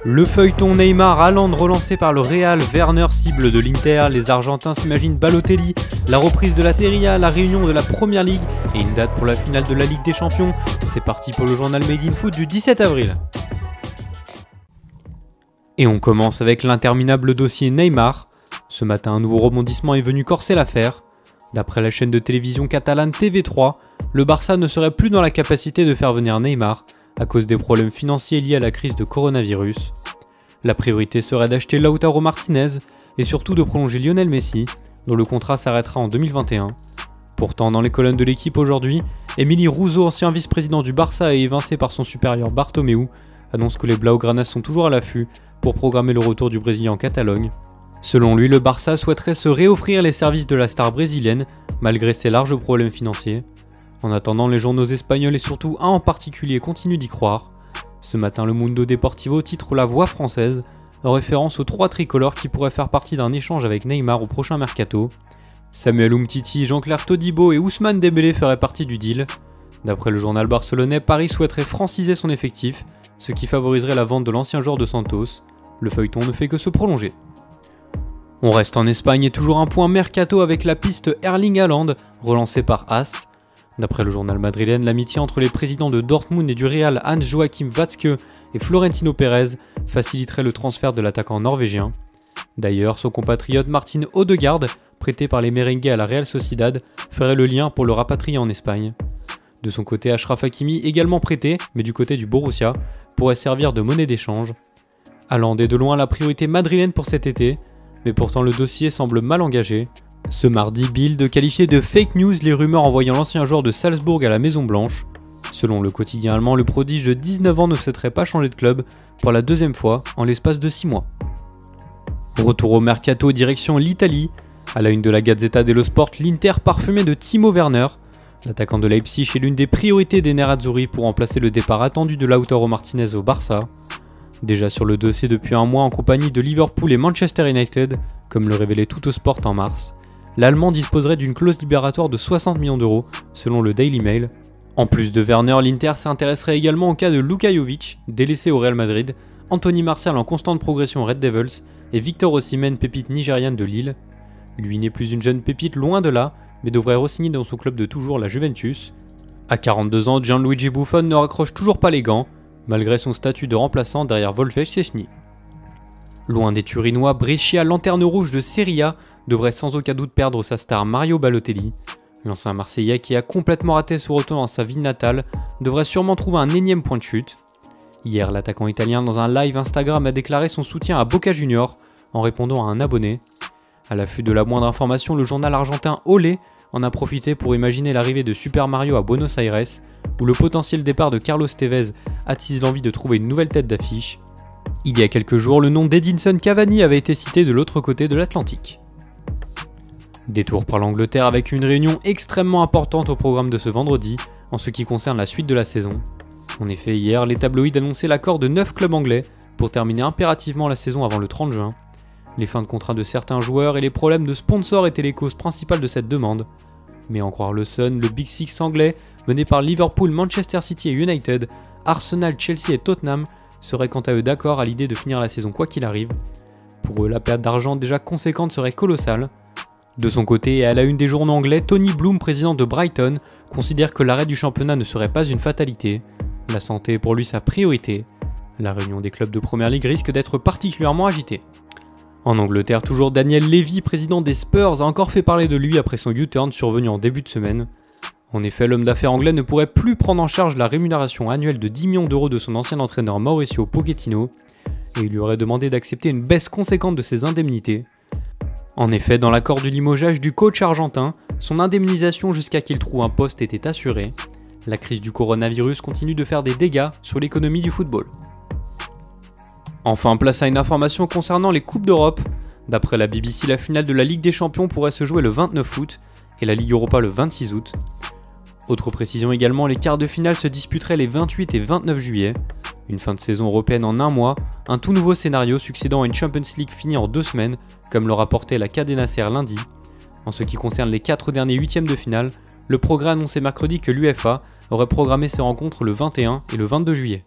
Le feuilleton Neymar Haaland relancé par le Real, Werner cible de l'Inter, les Argentins s'imaginent Balotelli, la reprise de la Serie A, la réunion de la Première Ligue et une date pour la finale de la Ligue des Champions. C'est parti pour le journal Made in Foot du 17 avril. Et on commence avec l'interminable dossier Neymar. Ce matin, un nouveau rebondissement est venu corser l'affaire. D'après la chaîne de télévision catalane TV3, le Barça ne serait plus dans la capacité de faire venir Neymar à cause des problèmes financiers liés à la crise de coronavirus. La priorité serait d'acheter Lautaro Martinez et surtout de prolonger Lionel Messi, dont le contrat s'arrêtera en 2021. Pourtant, dans les colonnes de l'équipe aujourd'hui, Émilie Rousseau, ancien vice-président du Barça et évincé par son supérieur Bartomeu, annonce que les Blaugranas sont toujours à l'affût pour programmer le retour du Brésilien en Catalogne. Selon lui, le Barça souhaiterait se réoffrir les services de la star brésilienne, malgré ses larges problèmes financiers. En attendant, les journaux espagnols et surtout un en particulier continuent d'y croire. Ce matin, le Mundo Deportivo titre La Voix française, en référence aux 3 tricolores qui pourraient faire partie d'un échange avec Neymar au prochain mercato. Samuel Umtiti, Jean-Claire Todibo et Ousmane Dembélé feraient partie du deal. D'après le journal barcelonais, Paris souhaiterait franciser son effectif, ce qui favoriserait la vente de l'ancien joueur de Santos. Le feuilleton ne fait que se prolonger. On reste en Espagne et toujours un point mercato avec la piste Erling Haaland, relancée par AS. D'après le journal madrilène, l'amitié entre les présidents de Dortmund et du Real Hans-Joachim Watzke et Florentino Pérez faciliterait le transfert de l'attaquant norvégien. D'ailleurs, son compatriote Martin Odegaard, prêté par les Merengues à la Real Sociedad, ferait le lien pour le rapatrier en Espagne. De son côté, Achraf Hakimi, également prêté, mais du côté du Borussia, pourrait servir de monnaie d'échange. Haaland est de loin la priorité madrilène pour cet été, mais pourtant le dossier semble mal engagé. Ce mardi, Bild qualifiait de fake news les rumeurs envoyant l'ancien joueur de Salzbourg à la Maison Blanche. Selon le quotidien allemand, le prodige de 19 ans ne souhaiterait pas changer de club pour la deuxième fois en l'espace de 6 mois. Retour au mercato direction l'Italie. À la une de la Gazzetta dello Sport, l'Inter parfumé de Timo Werner. L'attaquant de Leipzig est l'une des priorités des Nerazzurri pour remplacer le départ attendu de Lautaro Martinez au Barça. Déjà sur le dossier depuis un mois en compagnie de Liverpool et Manchester United, comme le révélait Tuttosport en mars, l'Allemand disposerait d'une clause libératoire de 60 millions d'euros, selon le Daily Mail. En plus de Werner, l'Inter s'intéresserait également au cas de Luka Jovic, délaissé au Real Madrid, Anthony Martial en constante progression aux Red Devils et Victor Osimhen, pépite nigériane de Lille. Lui n'est plus une jeune pépite, loin de là, mais devrait re-signer dans son club de toujours, la Juventus. À 42 ans, Gianluigi Buffon ne raccroche toujours pas les gants, malgré son statut de remplaçant derrière Wolfgang Szczęsny. Loin des Turinois, Brescia, lanterne rouge de Serie A, devrait sans aucun doute perdre sa star Mario Balotelli. L'ancien Marseillais qui a complètement raté son retour dans sa ville natale devrait sûrement trouver un énième point de chute. Hier, l'attaquant italien dans un live Instagram a déclaré son soutien à Boca Juniors en répondant à un abonné. À l'affût de la moindre information, le journal argentin Olé en a profité pour imaginer l'arrivée de Super Mario à Buenos Aires, où le potentiel départ de Carlos Tevez attise l'envie de trouver une nouvelle tête d'affiche. Il y a quelques jours, le nom d'Edinson Cavani avait été cité de l'autre côté de l'Atlantique. Détour par l'Angleterre avec une réunion extrêmement importante au programme de ce vendredi en ce qui concerne la suite de la saison. En effet, hier, les tabloïds annonçaient l'accord de 9 clubs anglais pour terminer impérativement la saison avant le 30 juin. Les fins de contrat de certains joueurs et les problèmes de sponsors étaient les causes principales de cette demande. Mais en croire le Sun, le Big Six anglais, mené par Liverpool, Manchester City et United, Arsenal, Chelsea et Tottenham, seraient quant à eux d'accord à l'idée de finir la saison quoi qu'il arrive. Pour eux, la perte d'argent déjà conséquente serait colossale. De son côté, et à la une des journaux anglais, Tony Bloom, président de Brighton, considère que l'arrêt du championnat ne serait pas une fatalité. La santé est pour lui sa priorité. La réunion des clubs de Première Ligue risque d'être particulièrement agitée. En Angleterre, toujours Daniel Levy, président des Spurs, a encore fait parler de lui après son U-turn survenu en début de semaine. En effet, l'homme d'affaires anglais ne pourrait plus prendre en charge la rémunération annuelle de 10 millions d'euros de son ancien entraîneur Mauricio Pochettino, et il lui aurait demandé d'accepter une baisse conséquente de ses indemnités. En effet, dans l'accord du limogeage du coach argentin, son indemnisation jusqu'à qu'il trouve un poste était assurée. La crise du coronavirus continue de faire des dégâts sur l'économie du football. Enfin, place à une information concernant les Coupes d'Europe. D'après la BBC, la finale de la Ligue des Champions pourrait se jouer le 29 août et la Ligue Europa le 26 août. Autre précision également, les quarts de finale se disputeraient les 28 et 29 juillet. Une fin de saison européenne en un mois, un tout nouveau scénario succédant à une Champions League finie en 2 semaines, comme le rapportait la Cadena Ser lundi. En ce qui concerne les 4 derniers huitièmes de finale, le progrès annonçait mercredi que l'UEFA aurait programmé ses rencontres le 21 et le 22 juillet.